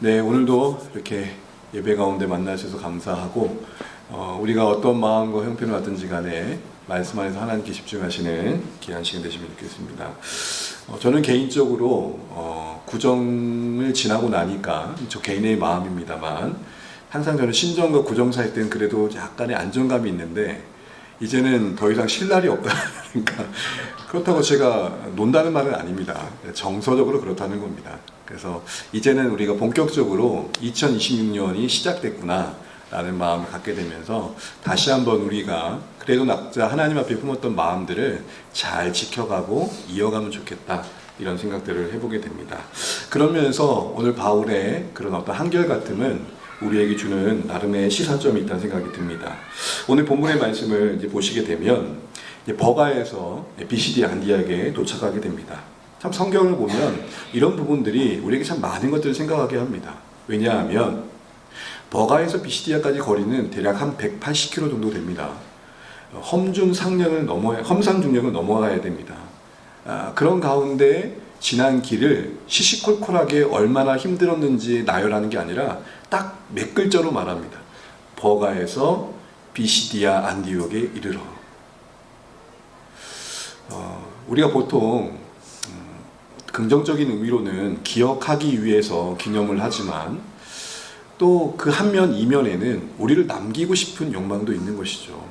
네, 오늘도 이렇게 예배 가운데 만나주셔서 감사하고 우리가 어떤 마음과 형편을 갖든지 간에 말씀 안에서 하나님께 집중하시는 귀한 시간 되시면 좋겠습니다. 저는 개인적으로 구정을 지나고 나니까 저 개인의 마음입니다만 항상 저는 신정과 구정 사이 때는 그래도 약간의 안정감이 있는데 이제는 더 이상 쉴 날이 없다. 그러니까 그렇다고 제가 논다는 말은 아닙니다. 정서적으로 그렇다는 겁니다. 그래서 이제는 우리가 본격적으로 2026년이 시작됐구나 라는 마음을 갖게 되면서 다시 한번 우리가 그래도 낙자 하나님 앞에 품었던 마음들을 잘 지켜가고 이어가면 좋겠다 이런 생각들을 해보게 됩니다. 그러면서 오늘 바울의 그런 어떤 한결같음은 우리에게 주는 나름의 시사점이 있다는 생각이 듭니다. 오늘 본문의 말씀을 이제 보시게 되면 이제 버가에서 비시디 안디아에 도착하게 됩니다. 참 성경을 보면 이런 부분들이 우리에게 참 많은 것들을 생각하게 합니다. 왜냐하면 버가에서 비시디아까지 거리는 대략 한 180km 정도 됩니다. 험상중령을 넘어가야 됩니다. 그런 가운데 지난 길을 시시콜콜하게 얼마나 힘들었는지 나열하는 게 아니라 딱 몇 글자로 말합니다. 버가에서 비시디아 안디옥에 이르러. 우리가 보통 긍정적인 의미로는 기억하기 위해서 기념을 하지만 또 그 한면 이면에는 우리를 남기고 싶은 욕망도 있는 것이죠.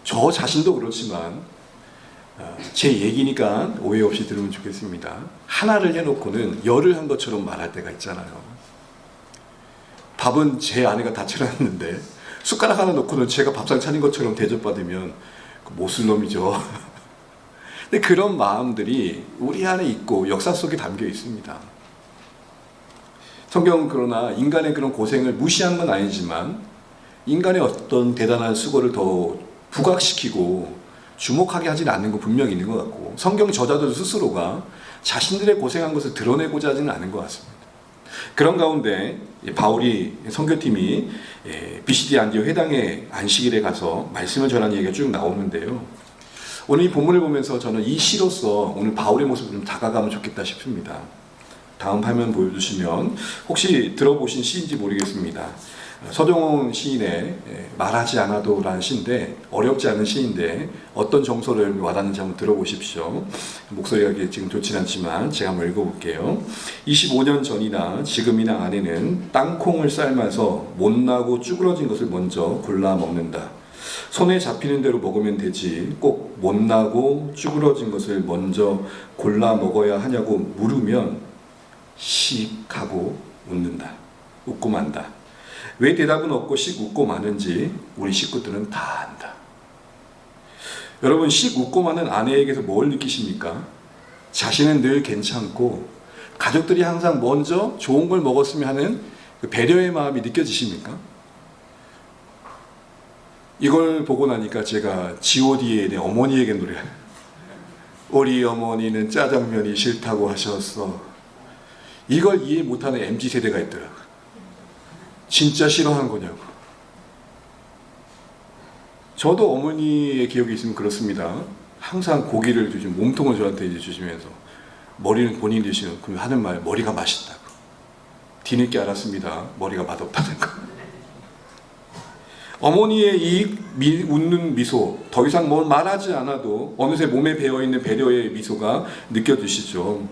저 자신도 그렇지만 제 얘기니까 오해 없이 들으면 좋겠습니다. 하나를 해놓고는 열을 한 것처럼 말할 때가 있잖아요. 밥은 제 아내가 다 차렸는데 숟가락 하나 놓고는 제가 밥상 차린 것처럼 대접받으면 못쓸 놈이죠. 근데 그런 마음들이 우리 안에 있고 역사 속에 담겨 있습니다. 성경은 그러나 인간의 그런 고생을 무시한 건 아니지만 인간의 어떤 대단한 수고를 더 부각시키고 주목하게 하지는 않는 거 분명히 있는 것 같고 성경 저자들 스스로가 자신들의 고생한 것을 드러내고자 하지는 않은 것 같습니다. 그런 가운데 바울이 선교팀이 비시디 안디옥 회당의 안식일에 가서 말씀을 전하는 얘기가 쭉 나오는데요. 오늘 이 본문을 보면서 저는 이 시로서 오늘 바울의 모습을 좀 다가가면 좋겠다 싶습니다. 다음 화면 보여주시면 혹시 들어보신 시인지 모르겠습니다. 서정훈 시인의 말하지 않아도 라는 시인데 어렵지 않은 시인데 어떤 정서를 와닿는지 한번 들어보십시오. 목소리가 지금 좋진 않지만 제가 한번 읽어볼게요. 25년 전이나 지금이나 아내는 땅콩을 삶아서 못나고 쭈그러진 것을 먼저 골라 먹는다. 손에 잡히는 대로 먹으면 되지 꼭 못나고 쭈그러진 것을 먼저 골라 먹어야 하냐고 물으면 씩 하고 웃고 만다. 왜 대답은 없고 씩 웃고 마는지 우리 식구들은 다 안다. 여러분, 씩 웃고 마는 아내에게서 뭘 느끼십니까? 자신은 늘 괜찮고 가족들이 항상 먼저 좋은 걸 먹었으면 하는 그 배려의 마음이 느껴지십니까? 이걸 보고 나니까 제가 G.O.D의 어머니에게 노래해요. 우리 어머니는 짜장면이 싫다고 하셨어. 이걸 이해 못하는 MZ세대가 있더라고요. 진짜 싫어하는 거냐고. 저도 어머니의 기억이 있으면 그렇습니다. 항상 고기를 몸통을 저한테 이제 주시면서 머리는 본인이 드시는 그럼 하는 말 머리가 맛있다고. 뒤늦게 알았습니다. 머리가 맛없다는 거. 어머니의 이 웃는 미소, 더 이상 뭘 말하지 않아도 어느새 몸에 배어있는 배려의 미소가 느껴지시죠.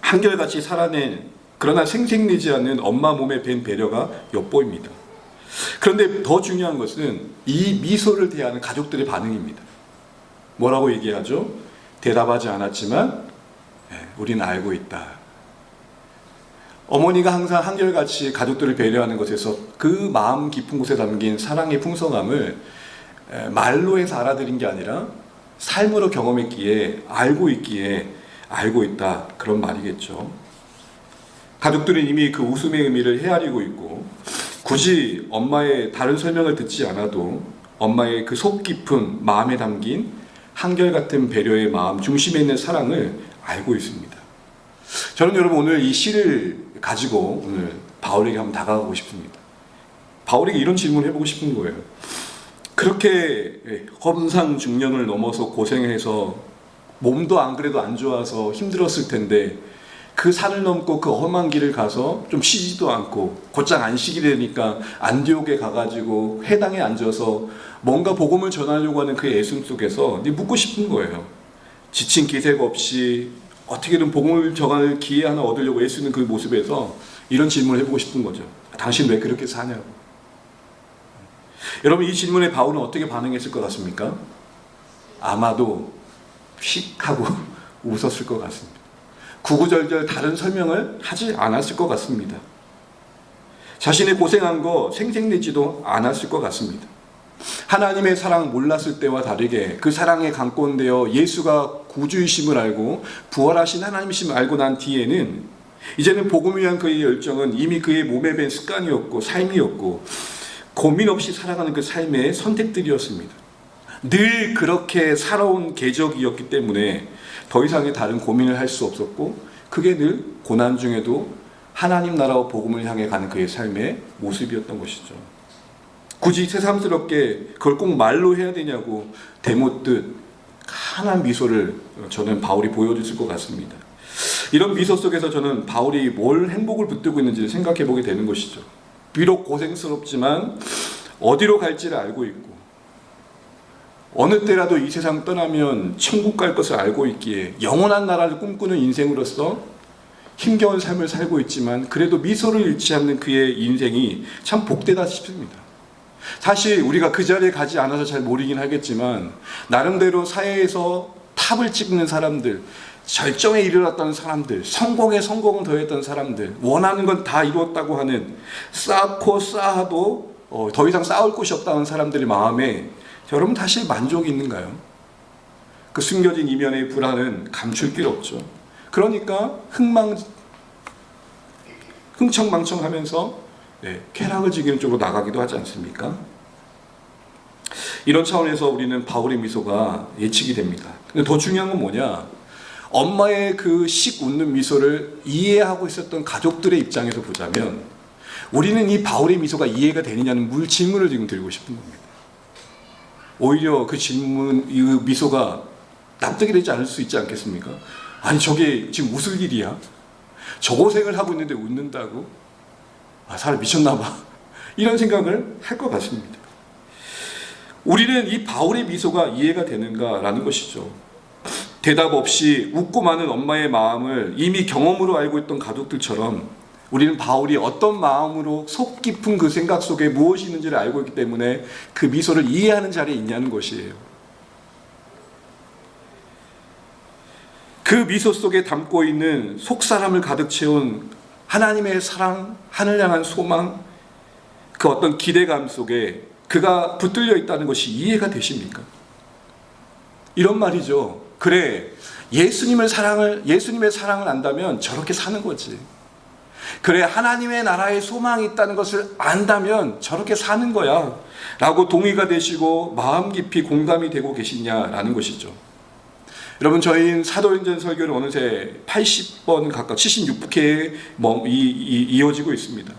한결같이 살아낸 그러나 생색내지 않는 엄마 몸에 밴 배려가 엿보입니다. 그런데 더 중요한 것은 이 미소를 대하는 가족들의 반응입니다. 뭐라고 얘기하죠? 대답하지 않았지만 우리는 알고 있다. 어머니가 항상 한결같이 가족들을 배려하는 것에서 그 마음 깊은 곳에 담긴 사랑의 풍성함을 말로 해서 알아들인 게 아니라 삶으로 경험했기에 알고 있다. 그런 말이겠죠. 가족들은 이미 그 웃음의 의미를 헤아리고 있고 굳이 엄마의 다른 설명을 듣지 않아도 엄마의 그 속 깊은 마음에 담긴 한결같은 배려의 마음 중심에 있는 사랑을 알고 있습니다. 저는 여러분 오늘 이 시를 가지고 오늘 바울에게 한번 다가가고 싶습니다. 바울에게 이런 질문을 해보고 싶은 거예요. 그렇게 험상중년을 넘어서 고생해서 몸도 안 그래도 안 좋아서 힘들었을 텐데 그 산을 넘고 그 험한 길을 가서 좀 쉬지도 않고 곧장 안식이 되니까 안디옥에 가가지고 회당에 앉아서 뭔가 복음을 전하려고 하는 그 애씀 속에서 묻고 싶은 거예요. 지친 기색 없이 어떻게든 복음을 전할 기회 하나 얻으려고 애쓰는 그 모습에서 이런 질문을 해보고 싶은 거죠. 당신 왜 그렇게 사냐고. 여러분, 이 질문에 바울은 어떻게 반응했을 것 같습니까? 아마도 휙 하고 웃었을 것 같습니다. 구구절절 다른 설명을 하지 않았을 것 같습니다. 자신이 고생한 거 생색내지도 않았을 것 같습니다. 하나님의 사랑 몰랐을 때와 다르게 그 사랑에 감건되어 예수가 구주이심을 알고 부활하신 하나님이심을 알고 난 뒤에는 이제는 복음을 위한 그의 열정은 이미 그의 몸에 밴 습관이었고 삶이었고 고민 없이 살아가는 그 삶의 선택들이었습니다. 늘 그렇게 살아온 궤적이었기 때문에 더 이상의 다른 고민을 할 수 없었고, 그게 늘 고난 중에도 하나님 나라와 복음을 향해 가는 그의 삶의 모습이었던 것이죠. 굳이 새삼스럽게 그걸 꼭 말로 해야 되냐고 대못듯 환한 미소를 저는 바울이 보여줬을 것 같습니다. 이런 미소 속에서 저는 바울이 뭘 행복을 붙들고 있는지를 생각해 보게 되는 것이죠. 비록 고생스럽지만 어디로 갈지를 알고 있고, 어느 때라도 이 세상 떠나면 천국 갈 것을 알고 있기에 영원한 나라를 꿈꾸는 인생으로서 힘겨운 삶을 살고 있지만 그래도 미소를 잃지 않는 그의 인생이 참 복되다 싶습니다. 사실 우리가 그 자리에 가지 않아서 잘 모르긴 하겠지만 나름대로 사회에서 탑을 찍는 사람들, 절정에 이르렀던 사람들, 성공에 성공을 더했던 사람들, 원하는 건 다 이루었다고 하는, 쌓고 쌓아도 더 이상 쌓을 곳이 없다는 사람들의 마음에 여러분 사실 만족이 있는가요? 그 숨겨진 이면의 불안은 감출 길 없죠. 그러니까 흥청망청하면서 쾌락을 즐기는 쪽으로 나가기도 하지 않습니까? 이런 차원에서 우리는 바울의 미소가 예측이 됩니다. 근데 더 중요한 건 뭐냐? 엄마의 그 씩 웃는 미소를 이해하고 있었던 가족들의 입장에서 보자면 우리는 이 바울의 미소가 이해가 되느냐는 질문을 지금 드리고 싶은 겁니다. 오히려 그 질문, 이 미소가 납득이 되지 않을 수 있지 않겠습니까? 아니, 저게 지금 웃을 일이야? 저 고생을 하고 있는데 웃는다고? 사람 미쳤나 봐. 이런 생각을 할 것 같습니다. 우리는 이 바울의 미소가 이해가 되는가라는 것이죠. 대답 없이 웃고 마는 엄마의 마음을 이미 경험으로 알고 있던 가족들처럼 우리는 바울이 어떤 마음으로 속 깊은 그 생각 속에 무엇이 있는지를 알고 있기 때문에 그 미소를 이해하는 자리에 있냐는 것이에요. 그 미소 속에 담고 있는 속사람을 가득 채운 하나님의 사랑, 하늘 향한 소망, 그 어떤 기대감 속에 그가 붙들려 있다는 것이 이해가 되십니까? 이런 말이죠. 그래, 예수님의 사랑을 안다면 저렇게 사는 거지. 그래, 하나님의 나라에 소망이 있다는 것을 안다면 저렇게 사는 거야 라고 동의가 되시고 마음 깊이 공감이 되고 계시냐라는 것이죠. 여러분, 저희는 사도행전 설교를 어느새 80번 가까이 76회에 이어지고 있습니다.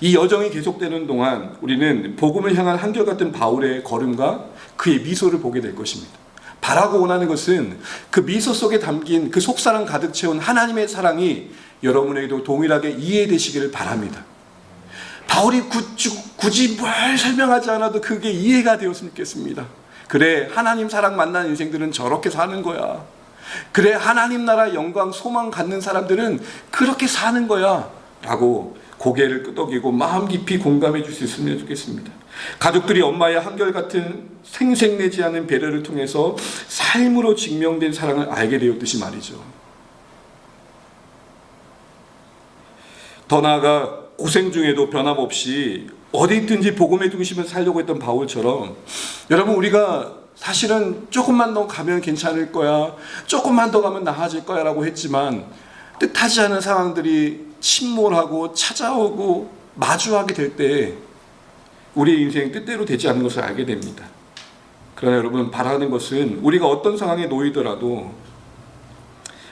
이 여정이 계속되는 동안 우리는 복음을 향한 한결같은 바울의 걸음과 그의 미소를 보게 될 것입니다. 바라고 원하는 것은 그 미소 속에 담긴 그 속사랑 가득 채운 하나님의 사랑이 여러분에게도 동일하게 이해되시기를 바랍니다. 바울이 굳이 뭘 설명하지 않아도 그게 이해가 되었으면 좋겠습니다. 그래, 하나님 사랑 만난 인생들은 저렇게 사는 거야. 그래, 하나님 나라 영광 소망 갖는 사람들은 그렇게 사는 거야 라고 고개를 끄덕이고 마음 깊이 공감해 줄 수 있으면 좋겠습니다. 가족들이 엄마의 한결같은 생색내지 않은 배려를 통해서 삶으로 증명된 사랑을 알게 되었듯이 말이죠. 더 나아가 고생 중에도 변함없이 어디 있든지 복음의 중심을 살려고 했던 바울처럼 여러분, 우리가 사실은 조금만 더 가면 괜찮을 거야, 조금만 더 가면 나아질 거야 라고 했지만 뜻하지 않은 상황들이 침몰하고 찾아오고 마주하게 될 때 우리의 인생이 뜻대로 되지 않는 것을 알게 됩니다. 그러나 여러분, 바라는 것은 우리가 어떤 상황에 놓이더라도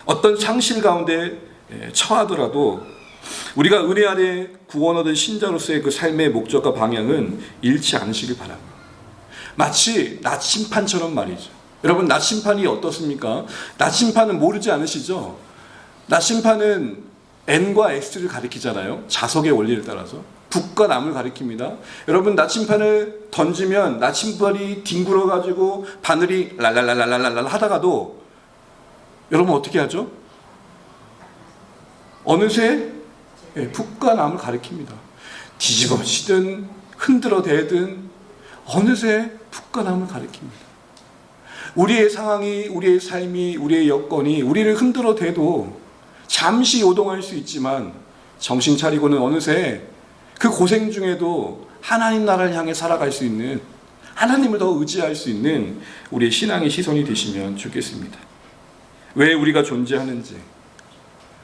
어떤 상실 가운데 처하더라도 우리가 은혜 아래 구원 얻은 신자로서의 그 삶의 목적과 방향은 잃지 않으시길 바랍니다. 마치 나침판처럼 말이죠. 여러분, 나침판이 어떻습니까? 나침판은 모르지 않으시죠? 나침판은 N과 X를 가리키잖아요. 자석의 원리를 따라서. 북과 남을 가리킵니다. 여러분, 나침판을 던지면 나침반이 뒹굴어가지고 바늘이 랄랄랄랄랄랄 하다가도 여러분 어떻게 하죠? 어느새 북과 남을 가리킵니다. 뒤집어지든 흔들어 대든 어느새 북과 남을 가리킵니다. 우리의 상황이, 우리의 삶이, 우리의 여건이 우리를 흔들어 대도 잠시 요동할 수 있지만 정신 차리고는 어느새 그 고생 중에도 하나님 나라를 향해 살아갈 수 있는, 하나님을 더 의지할 수 있는 우리의 신앙의 시선이 되시면 좋겠습니다. 왜 우리가 존재하는지,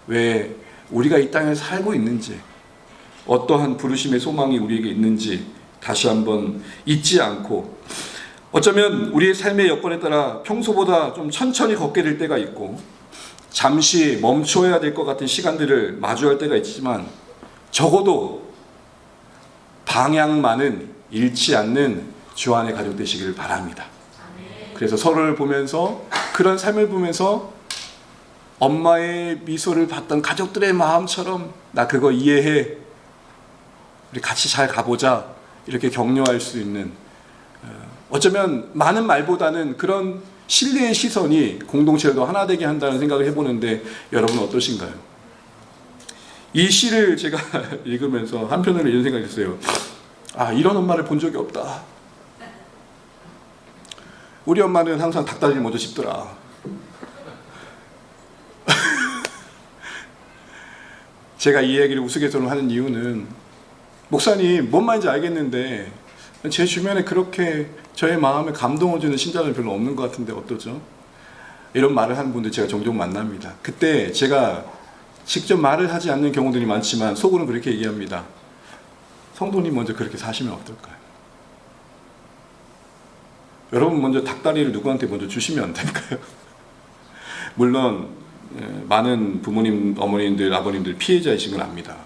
왜 우리가 이 땅에 살고 있는지, 어떠한 부르심의 소망이 우리에게 있는지 다시 한번 잊지 않고, 어쩌면 우리의 삶의 여건에 따라 평소보다 좀 천천히 걷게 될 때가 있고 잠시 멈춰야 될 것 같은 시간들을 마주할 때가 있지만 적어도 방향만은 잃지 않는 주 안의 가족 되시기를 바랍니다. 그래서 서로를 보면서, 그런 삶을 보면서 엄마의 미소를 봤던 가족들의 마음처럼 나 그거 이해해, 우리 같이 잘 가보자, 이렇게 격려할 수 있는, 어쩌면 많은 말보다는 그런 신뢰의 시선이 공동체를 더 하나 되게 한다는 생각을 해보는데 여러분 어떠신가요? 이 시를 제가 읽으면서 한편으로 이런 생각이 했어요. 아, 이런 엄마를 본 적이 없다. 우리 엄마는 항상 닭다리를 먼저 씹더라. 제가 이 이야기를 우스갯소리로 하는 이유는, 목사님 뭔 말인지 알겠는데 제 주변에 그렇게 저의 마음에 감동을 주는 신자는 별로 없는 것 같은데 어떠죠? 이런 말을 하는 분들 제가 종종 만납니다. 그때 제가 직접 말을 하지 않는 경우들이 많지만 속으로는 그렇게 얘기합니다. 성도님 먼저 그렇게 사시면 어떨까요? 여러분 먼저 닭다리를 누구한테 먼저 주시면 안 될까요? 물론 많은 부모님, 어머님들, 아버님들 피해자이신 걸 압니다.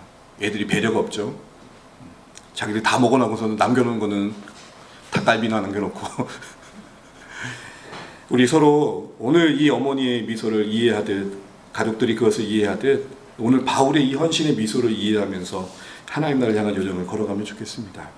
애들이 배려가 없죠. 자기들 다 먹어놓고서는 남겨놓은 거는 닭갈비나 남겨놓고 우리 서로 오늘 이 어머니의 미소를 이해하듯, 가족들이 그것을 이해하듯 오늘 바울의 이 헌신의 미소를 이해하면서 하나님 나라를 향한 여정을 걸어가면 좋겠습니다.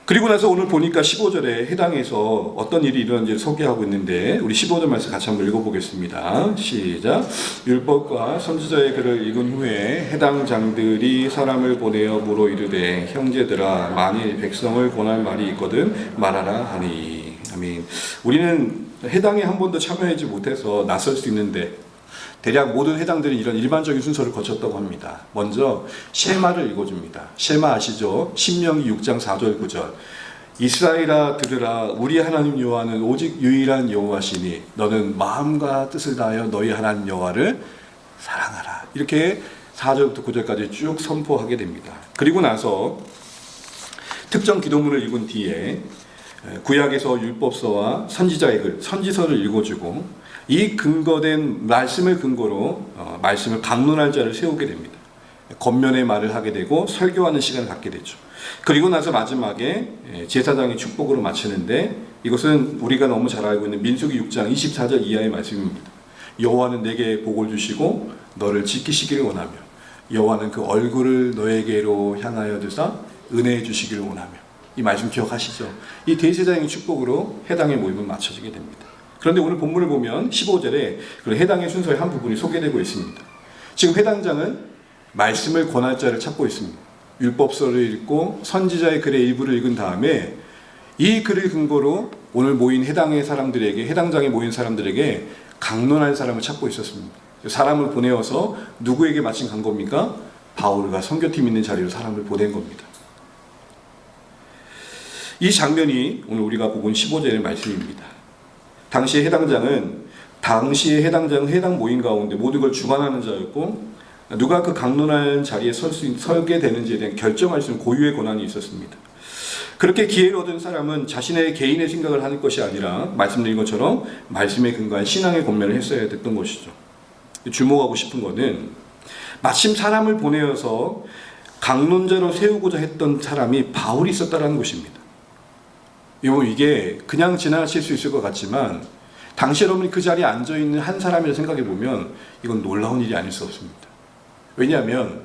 그리고 나서 오늘 보니까 15절에 해당해서 어떤 일이 일어난지를 소개하고 있는데 우리 15절 말씀 같이 한번 읽어보겠습니다. 시작. 율법과 선지자의 글을 읽은 후에 해당 장들이 사람을 보내어 물어 이르되 형제들아 만일 백성을 권할 말이 있거든 말하라 하니. 아멘. 우리는 해당에 한 번도 참여하지 못해서 낯설 수 있는데 대략 모든 해당들은 이런 일반적인 순서를 거쳤다고 합니다. 먼저 셰마를 읽어줍니다. 셰마 아시죠? 신명기 6장 4절 9절. 이스라엘아 들으라, 우리 하나님 여호와는 오직 유일한 여호와시니 너는 마음과 뜻을 다하여 너희 하나님 여호와를 사랑하라. 이렇게 4절부터 9절까지 쭉 선포하게 됩니다. 그리고 나서 특정 기도문을 읽은 뒤에 구약에서 율법서와 선지자의 글, 선지서를 읽어주고 이 근거된 말씀을 근거로 말씀을 강론할 자를 세우게 됩니다. 겉면의 말을 하게 되고 설교하는 시간을 갖게 되죠. 그리고 나서 마지막에 제사장의 축복으로 마치는데 이것은 우리가 너무 잘 알고 있는 민수기 6장 24절 이하의 말씀입니다. 여호와는 내게 복을 주시고 너를 지키시기를 원하며 여호와는 그 얼굴을 너에게로 향하여 두사 은혜해 주시기를 원하며. 이 말씀 기억하시죠? 이 대제사장의 축복으로 해당의 모임은 마쳐지게 됩니다. 그런데 오늘 본문을 보면 15절에 해당의 순서의 한 부분이 소개되고 있습니다. 지금 해당자는 말씀을 권할 자를 찾고 있습니다. 율법서를 읽고 선지자의 글의 일부를 읽은 다음에 이 글을 근거로 오늘 모인 해당의 사람들에게, 해당장에 모인 사람들에게 강론할 사람을 찾고 있었습니다. 사람을 보내어서 누구에게 마침 간 겁니까? 바울과 선교팀 있는 자리로 사람을 보낸 겁니다. 이 장면이 오늘 우리가 보고 온 15절의 말씀입니다. 당시의 해당장은 해당 모임 가운데 모든 걸 주관하는 자였고 누가 그 강론할 자리에 서게 되는지에 대한 결정할 수 있는 고유의 권한이 있었습니다. 그렇게 기회를 얻은 사람은 자신의 개인의 생각을 하는 것이 아니라 말씀드린 것처럼 말씀에 근거한 신앙의 권면을 했어야 됐던 것이죠. 주목하고 싶은 것은 마침 사람을 보내어서 강론자로 세우고자 했던 사람이 바울이 있었다는 것입니다. 이게 그냥 지나칠 수 있을 것 같지만 당시 여러분이 그 자리에 앉아있는 한 사람이라 생각해 보면 이건 놀라운 일이 아닐 수 없습니다. 왜냐하면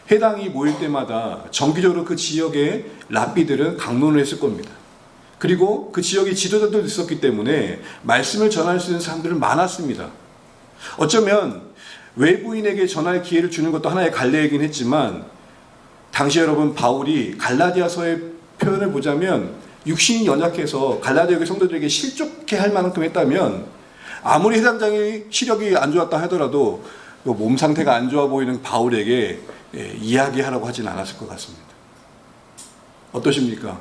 회당이 모일 때마다 정기적으로 그 지역의 랍비들은 강론을 했을 겁니다. 그리고 그 지역에 지도자도 있었기 때문에 말씀을 전할 수 있는 사람들은 많았습니다. 어쩌면 외부인에게 전할 기회를 주는 것도 하나의 갈래이긴 했지만 당시 여러분 바울이 갈라디아서의 표현을 보자면 육신이 연약해서 갈라디아 성도들에게 실족해 할 만큼 했다면 아무리 해당장의 시력이 안 좋았다 하더라도 몸 상태가 안 좋아 보이는 바울에게 이야기하라고 하진 않았을 것 같습니다. 어떠십니까?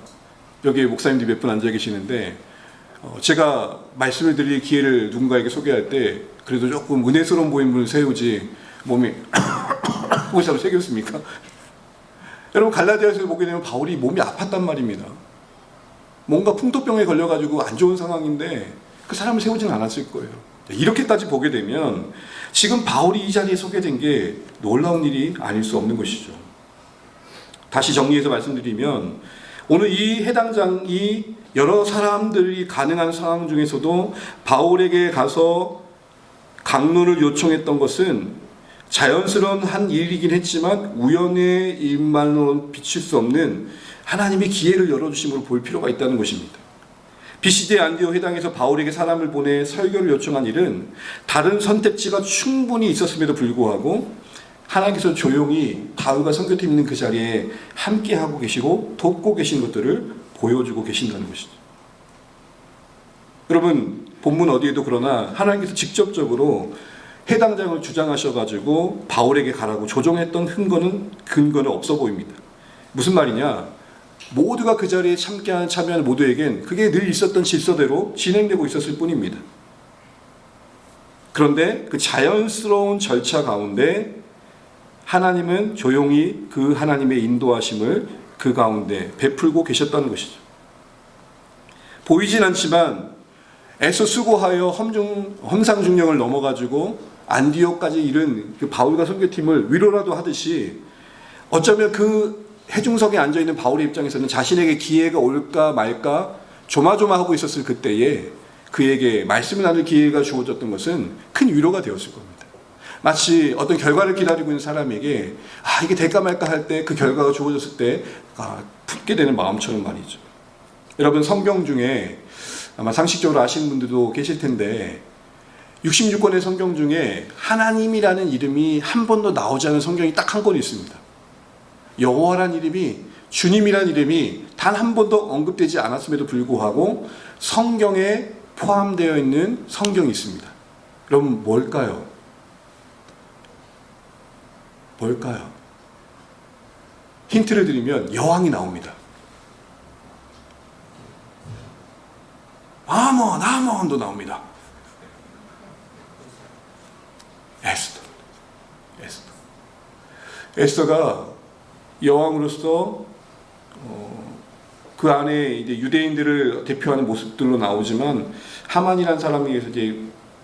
여기 목사님들이 몇 분 앉아 계시는데 제가 말씀을 드릴 기회를 누군가에게 소개할 때 그래도 조금 은혜스러운 보이는 분을 세우지 몸이 의사로 새겼습니까? 여러분 갈라디아서를 보게 되면 바울이 몸이 아팠단 말입니다. 뭔가 풍토병에 걸려가지고 안 좋은 상황인데 그 사람을 세우지는 않았을 거예요. 이렇게까지 보게 되면 지금 바울이 이 자리에 소개된 게 놀라운 일이 아닐 수 없는 것이죠. 다시 정리해서 말씀드리면 오늘 이 해당장이 여러 사람들이 가능한 상황 중에서도 바울에게 가서 강론을 요청했던 것은 자연스러운 한 일이긴 했지만 우연의 일만으로 비칠 수 없는 하나님의 기회를 열어주심으로 볼 필요가 있다는 것입니다. 비시대 안디오 회당에서 바울에게 사람을 보내 설교를 요청한 일은 다른 선택지가 충분히 있었음에도 불구하고 하나님께서 조용히 바울과 선교팀 있는 그 자리에 함께하고 계시고 돕고 계신 것들을 보여주고 계신다는 것이죠. 여러분 본문 어디에도 그러나 하나님께서 직접적으로 해당장을 주장하셔가지고 바울에게 가라고 조종했던 근거는 없어 보입니다. 무슨 말이냐? 모두가 그 자리에 참여하는 모두에겐 그게 늘 있었던 질서대로 진행되고 있었을 뿐입니다. 그런데 그 자연스러운 절차 가운데 하나님은 조용히 그 하나님의 인도하심을 그 가운데 베풀고 계셨다는 것이죠. 보이진 않지만 애써 수고하여 험상중령을 넘어가지고 안디옥까지 이른 그 바울과 선교팀을 위로라도 하듯이 어쩌면 그 해중석에 앉아있는 바울의 입장에서는 자신에게 기회가 올까 말까 조마조마하고 있었을 그때에 그에게 말씀을 나눌 기회가 주어졌던 것은 큰 위로가 되었을 겁니다. 마치 어떤 결과를 기다리고 있는 사람에게 이게 될까 말까 할 때 그 결과가 주어졌을 때 붙게 되는 마음처럼 말이죠. 여러분 성경 중에 아마 상식적으로 아시는 분들도 계실 텐데 66권의 성경 중에 하나님이라는 이름이 한 번도 나오지 않은 성경이 딱 한 권 있습니다. 여호와라는 이름이 주님이라는 이름이 단 한 번도 언급되지 않았음에도 불구하고 성경에 포함되어 있는 성경이 있습니다. 여러분 뭘까요? 뭘까요? 힌트를 드리면 여왕이 나옵니다. 아몬도 나옵니다. 에스더가 여왕으로서 그 안에 이제 유대인들을 대표하는 모습들로 나오지만 하만이라는 사람에 의해서 이제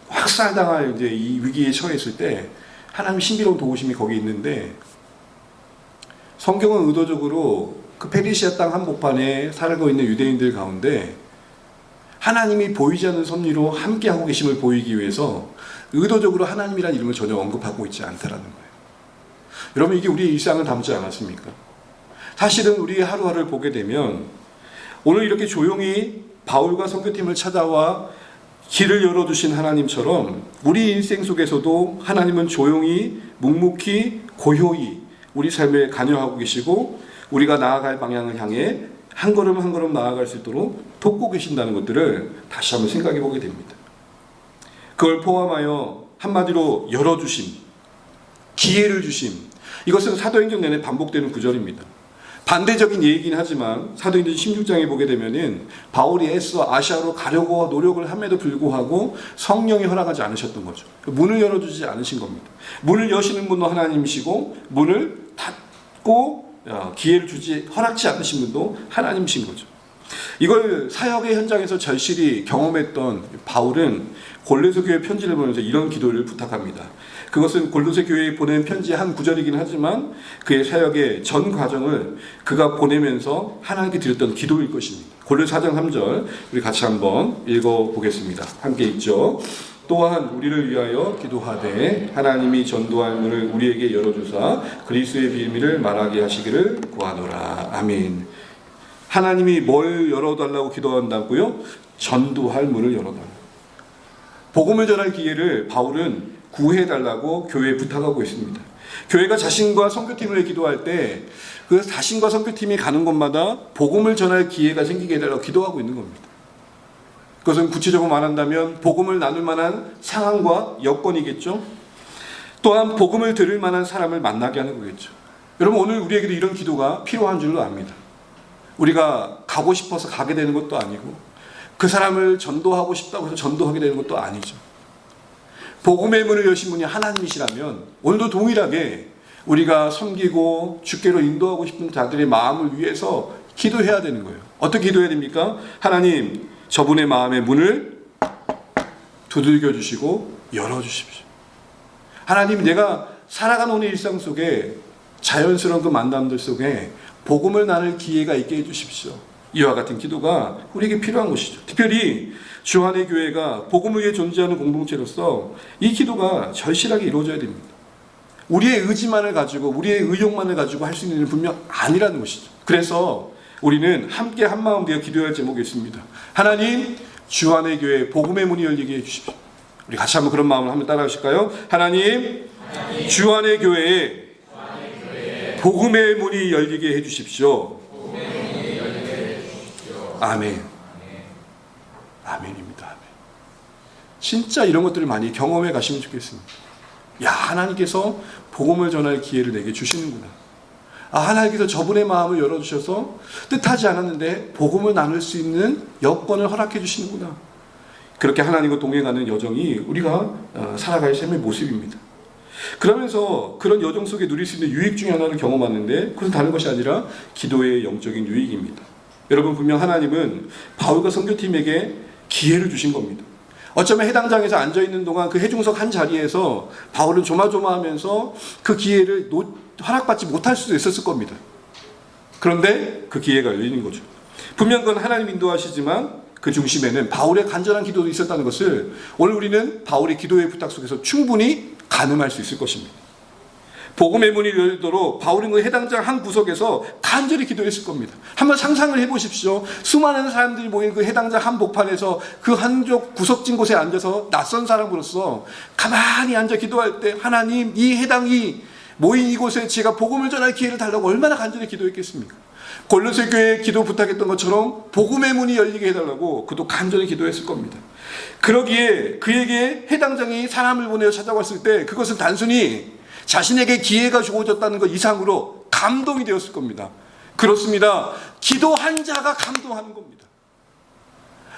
확살당할 이제 이 위기에 처했을 때 하나님의 신비로운 도우심이 거기 있는데 성경은 의도적으로 그 페르시아 땅 한복판에 살고 있는 유대인들 가운데 하나님이 보이지 않는 섭리로 함께하고 계심을 보이기 위해서 의도적으로 하나님이라는 이름을 전혀 언급하고 있지 않다라는 거예요. 여러분 이게 우리의 일상을 담지 않았습니까? 사실은 우리의 하루하루를 보게 되면 오늘 이렇게 조용히 바울과 선교팀을 찾아와 길을 열어주신 하나님처럼 우리 인생 속에서도 하나님은 조용히 묵묵히 고요히 우리 삶에 관여하고 계시고 우리가 나아갈 방향을 향해 한 걸음 한 걸음 나아갈 수 있도록 돕고 계신다는 것들을 다시 한번 생각해 보게 됩니다. 그걸 포함하여 한마디로 열어주심, 기회를 주심, 이것은 사도행전 내내 반복되는 구절입니다. 반대적인 얘기긴 하지만 사도행전 16장에 보게 되면은 바울이 애써 아시아로 가려고 노력을 함에도 불구하고 성령이 허락하지 않으셨던 거죠. 문을 열어주지 않으신 겁니다. 문을 여시는 분도 하나님이시고 문을 닫고 기회를 주지 허락지 않으신 분도 하나님이신 거죠. 이걸 사역의 현장에서 절실히 경험했던 바울은 골로새 교회 편지를 보면서 이런 기도를 부탁합니다. 그것은 골로새 교회에 보낸 편지의 한 구절이긴 하지만 그의 사역의 전 과정을 그가 보내면서 하나님께 드렸던 기도일 것입니다. 골로새 4장 3절 우리 같이 한번 읽어보겠습니다. 함께 읽죠. 또한 우리를 위하여 기도하되 하나님이 전도할 문을 우리에게 열어주사 그리스도의 비밀을 말하게 하시기를 구하노라. 아멘. 하나님이 뭘 열어달라고 기도한다고요? 전도할 문을 열어달라고. 복음을 전할 기회를 바울은 구해달라고 교회에 부탁하고 있습니다. 교회가 자신과 선교팀을 기도할 때 그 자신과 선교팀이 가는 곳마다 복음을 전할 기회가 생기게 해달라고 기도하고 있는 겁니다. 그것은 구체적으로 말한다면 복음을 나눌 만한 상황과 여건이겠죠. 또한 복음을 들을 만한 사람을 만나게 하는 거겠죠. 여러분 오늘 우리에게도 이런 기도가 필요한 줄로 압니다. 우리가 가고 싶어서 가게 되는 것도 아니고 그 사람을 전도하고 싶다고 해서 전도하게 되는 것도 아니죠. 복음의 문을 여신 분이 하나님이시라면 오늘도 동일하게 우리가 섬기고 주께로 인도하고 싶은 자들의 마음을 위해서 기도해야 되는 거예요. 어떻게 기도해야 됩니까? 하나님, 저분의 마음의 문을 두들겨 주시고 열어주십시오. 하나님, 내가 살아가는 오늘 일상 속에 자연스러운 그 만남들 속에 복음을 나눌 기회가 있게 해주십시오. 이와 같은 기도가 우리에게 필요한 것이죠. 특별히 주안의 교회가 복음을 위해 존재하는 공동체로서 이 기도가 절실하게 이루어져야 됩니다. 우리의 의지만을 가지고 우리의 의욕만을 가지고 할 수 있는 일은 분명 아니라는 것이죠. 그래서 우리는 함께 한마음 되어 기도할 제목이 있습니다. 하나님, 주안의 교회 복음의 문이 열리게 해주십시오. 우리 같이 한번 그런 마음을 한번 따라 하실까요? 하나님, 주안의 교회에 복음의 문이 열리게 해주십시오. 아멘. 아멘입니다. 아멘. 진짜 이런 것들을 많이 경험해 가시면 좋겠습니다. 야, 하나님께서 복음을 전할 기회를 내게 주시는구나. 아, 하나님께서 저분의 마음을 열어주셔서 뜻하지 않았는데 복음을 나눌 수 있는 여건을 허락해 주시는구나. 그렇게 하나님과 동행하는 여정이 우리가 살아갈 삶의 모습입니다. 그러면서 그런 여정 속에 누릴 수 있는 유익 중에 하나를 경험하는데 그것은 다른 것이 아니라 기도의 영적인 유익입니다. 여러분 분명 하나님은 바울과 선교팀에게 기회를 주신 겁니다. 어쩌면 해당장에서 앉아있는 동안 그 해중석 한 자리에서 바울은 조마조마하면서 그 기회를 허락받지 못할 수도 있었을 겁니다. 그런데 그 기회가 열리는 거죠. 분명 그건 하나님 인도하시지만 그 중심에는 바울의 간절한 기도도 있었다는 것을 오늘 우리는 바울의 기도의 부탁 속에서 충분히 가늠할 수 있을 것입니다. 복음의 문이 열리도록 바울은 그 해당장 한 구석에서 간절히 기도했을 겁니다. 한번 상상을 해보십시오. 수많은 사람들이 모인 그 해당장 한복판에서 그 한쪽 구석진 곳에 앉아서 낯선 사람으로서 가만히 앉아 기도할 때 하나님, 이 해당이 모인 이곳에 제가 복음을 전할 기회를 달라고 얼마나 간절히 기도했겠습니까? 골로새 교회에 기도 부탁했던 것처럼 복음의 문이 열리게 해달라고 그도 간절히 기도했을 겁니다. 그러기에 그에게 해당장이 사람을 보내어 찾아왔을 때 그것은 단순히 자신에게 기회가 주어졌다는 것 이상으로 감동이 되었을 겁니다. 그렇습니다. 기도한 자가 감동하는 겁니다.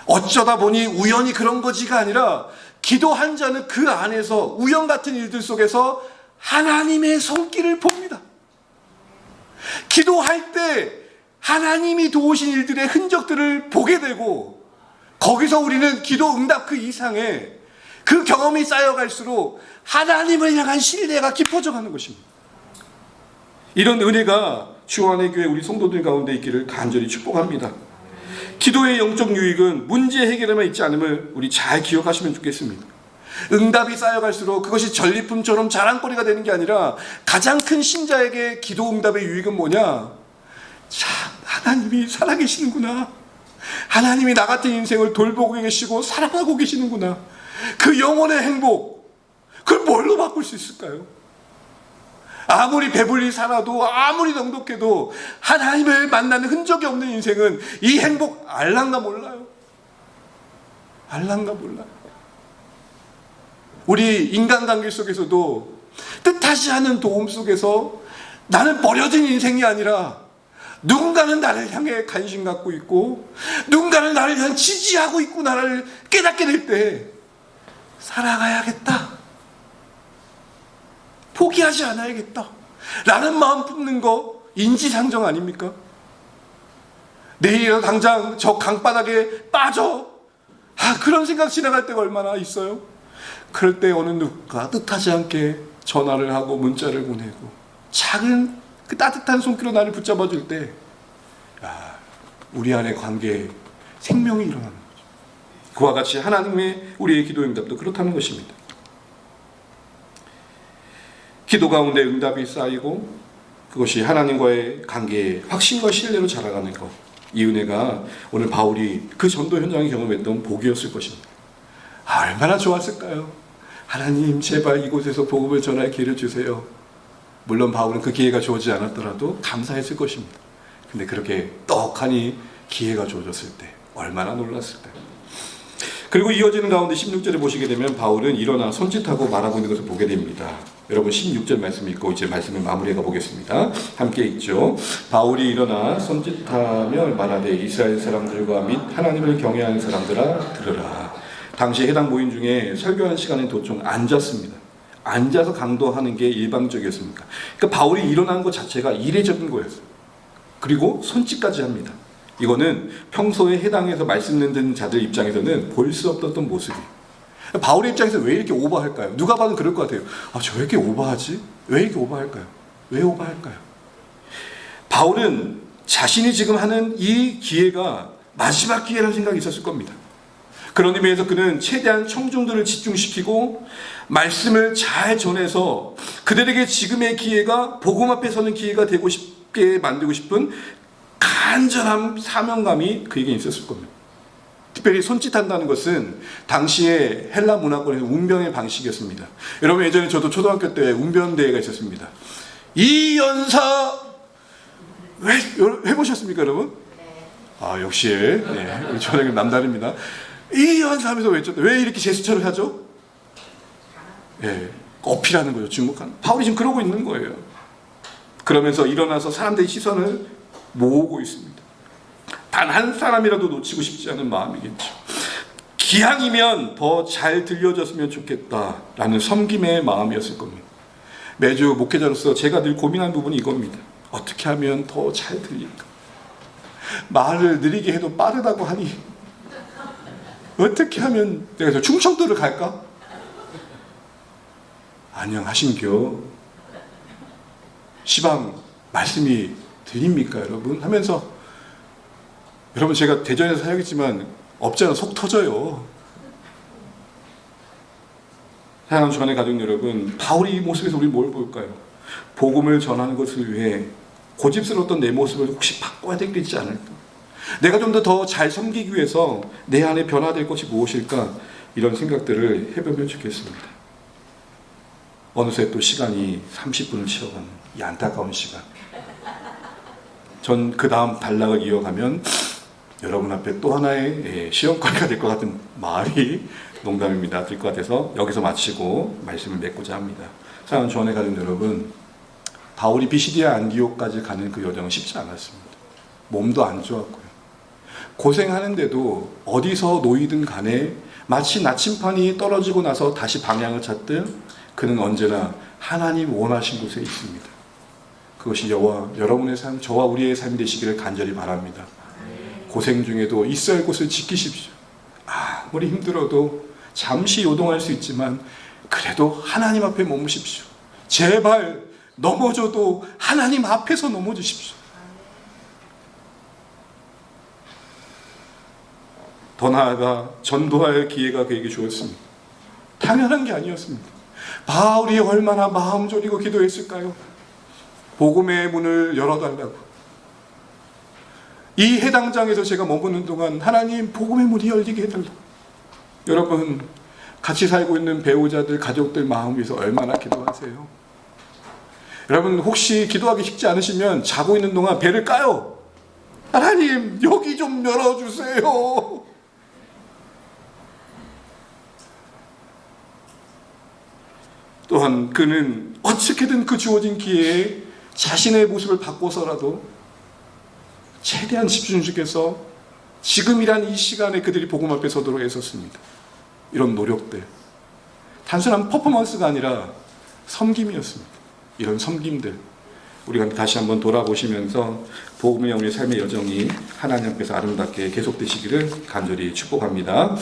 어쩌다 보니 우연히 그런 거지가 아니라 기도한 자는 그 안에서 우연 같은 일들 속에서 하나님의 손길을 봅니다. 기도할 때 하나님이 도우신 일들의 흔적들을 보게 되고 거기서 우리는 기도 응답 그 이상의 그 경험이 쌓여갈수록 하나님을 향한 신뢰가 깊어져 가는 것입니다. 이런 은혜가 주안의 교회 우리 성도들 가운데 있기를 간절히 축복합니다. 기도의 영적 유익은 문제 해결에만 있지 않음을 우리 잘 기억하시면 좋겠습니다. 응답이 쌓여갈수록 그것이 전리품처럼 자랑거리가 되는 게 아니라 가장 큰 신자에게 기도 응답의 유익은 뭐냐? 참, 하나님이 살아계시는구나. 하나님이 나 같은 인생을 돌보고 계시고 사랑하고 계시는구나. 그 영혼의 행복, 그걸 뭘로 바꿀 수 있을까요? 아무리 배불리 살아도 아무리 넉넉해도 하나님을 만나는 흔적이 없는 인생은 이 행복 알란가 몰라요. 알란가 몰라요. 우리 인간관계 속에서도 뜻하지 않은 도움 속에서 나는 버려진 인생이 아니라 누군가는 나를 향해 관심 갖고 있고 누군가는 나를 향해 지지하고 있고 나를 깨닫게 될 때 살아가야겠다, 포기하지 않아야겠다 라는 마음 품는 거 인지상정 아닙니까? 내일 당장 저 강바닥에 빠져, 그런 생각 지나갈 때가 얼마나 있어요. 그럴 때 어느 누가 뜻하지 않게 전화를 하고 문자를 보내고 작은 그 따뜻한 손길로 나를 붙잡아 줄 때, 우리 안의 관계에 생명이 일어나는 거죠. 그와 같이 하나님의 우리의 기도 응답도 그렇다는 것입니다. 기도 가운데 응답이 쌓이고 그것이 하나님과의 관계에 확신과 신뢰로 자라가는 것, 이 은혜가 오늘 바울이 그 전도 현장에 경험했던 복이었을 것입니다. 얼마나 좋았을까요? 하나님 제발 이곳에서 복음을 전할 기회를 주세요. 물론 바울은 그 기회가 주어지지 않았더라도 감사했을 것입니다. 근데 그렇게 떡하니 기회가 주어졌을 때 얼마나 놀랐을까요? 그리고 이어지는 가운데 16절에 보시게 되면 바울은 일어나 손짓하고 말하고 있는 것을 보게 됩니다. 여러분 16절 말씀 읽고 이제 말씀을 마무리해 가보겠습니다. 함께 읽죠. 바울이 일어나 손짓하며 말하되 이스라엘 사람들과 및 하나님을 경외하는 사람들아 들으라. 당시 해당 모임 중에 설교하는 시간에 도중 앉았습니다. 앉아서 강도하는 게 일방적이었습니다. 그러니까 바울이 일어난 것 자체가 이례적인 거였어요. 그리고 손짓까지 합니다. 이거는 평소에 해당해서 말씀 듣는 자들 입장에서는 볼 수 없었던 모습이에요. 바울의 입장에서 왜 이렇게 오버할까요? 누가 봐도 그럴 것 같아요. 저 왜 이렇게 오버하지? 왜 이렇게 오버할까요? 왜 오버할까요? 바울은 자신이 지금 하는 이 기회가 마지막 기회라는 생각이 있었을 겁니다. 그런 의미에서 그는 최대한 청중들을 집중시키고 말씀을 잘 전해서 그들에게 지금의 기회가 복음 앞에 서는 기회가 되고 싶게 만들고 싶은 간절한 사명감이 그에게 있었을 겁니다. 특별히 손짓한다는 것은 당시의 헬라 문화권에서 운변의 방식이었습니다. 여러분 예전에 저도 초등학교 때 운변 대회가 있었습니다. 이 연사 해보셨습니까 여러분? 역시 우리 초등학교 남다릅니다. 이 연사하면서 외쳤다. 왜 이렇게 제스처를 하죠? 어필하는 거죠. 중국한. 바울이 지금 그러고 있는 거예요. 그러면서 일어나서 사람들의 시선을 모으고 있습니다. 단 한 사람이라도 놓치고 싶지 않은 마음이겠죠. 기왕이면 더 잘 들려졌으면 좋겠다라는 섬김의 마음이었을 겁니다. 매주 목회자로서 제가 늘 고민한 부분이 이겁니다. 어떻게 하면 더 잘 들릴까? 말을 느리게 해도 빠르다고 하니 어떻게 하면 내가 충청도를 갈까? 안녕하신겨. 시방 말씀이 들립니까 여러분? 하면서 여러분 제가 대전에서 사역했지만 없잖아 속 터져요. 사랑하는 주간의 가족 여러분, 바울이 이 모습에서 우리 뭘 볼까요? 복음을 전하는 것을 위해 고집스러웠던 내 모습을 혹시 바꿔야 되지 않을까? 내가 좀 더 잘 섬기기 위해서 내 안에 변화될 것이 무엇일까? 이런 생각들을 해보면 좋겠습니다. 어느새 또 시간이 30분을 채워가는 이 안타까운 시간. 전 그 다음 단락을 이어가면 여러분 앞에 또 하나의 시험거리가 될 것 같은 말이 농담입니다. 될 것 같아서 여기서 마치고 말씀을 맺고자 합니다. 사랑하는 주안의 가족 여러분, 바울이 비시디아 안디옥까지 가는 그 여정은 쉽지 않았습니다. 몸도 안 좋았고요. 고생하는데도 어디서 놓이든 간에 마치 나침판이 떨어지고 나서 다시 방향을 찾듯 그는 언제나 하나님 원하신 곳에 있습니다. 그것이 여러분의 삶, 저와 우리의 삶이 되시기를 간절히 바랍니다. 고생 중에도 있어야 할 곳을 지키십시오. 아무리 힘들어도 잠시 요동할 수 있지만 그래도 하나님 앞에 머무십시오. 제발 넘어져도 하나님 앞에서 넘어지십시오. 더 나아가 전도할 기회가 그에게 주었습니다. 당연한 게 아니었습니다. 바울이 얼마나 마음 졸이고 기도했을까요? 복음의 문을 열어달라고. 이 해당장에서 제가 머무는 동안 하나님 복음의 문이 열리게 해달라고. 여러분 같이 살고 있는 배우자들, 가족들 마음 위해서 얼마나 기도하세요? 여러분 혹시 기도하기 쉽지 않으시면 자고 있는 동안 배를 까요. 하나님 여기 좀 열어주세요. 또한 그는 어떻게든 그 주어진 기회에 자신의 모습을 바꿔서라도 최대한 집중시켜서 지금이란 이 시간에 그들이 복음 앞에 서도록 애썼습니다. 이런 노력들, 단순한 퍼포먼스가 아니라 섬김이었습니다. 이런 섬김들 우리가 다시 한번 돌아보시면서 복음의 영의 삶의 여정이 하나님 앞에서 아름답게 계속되시기를 간절히 축복합니다.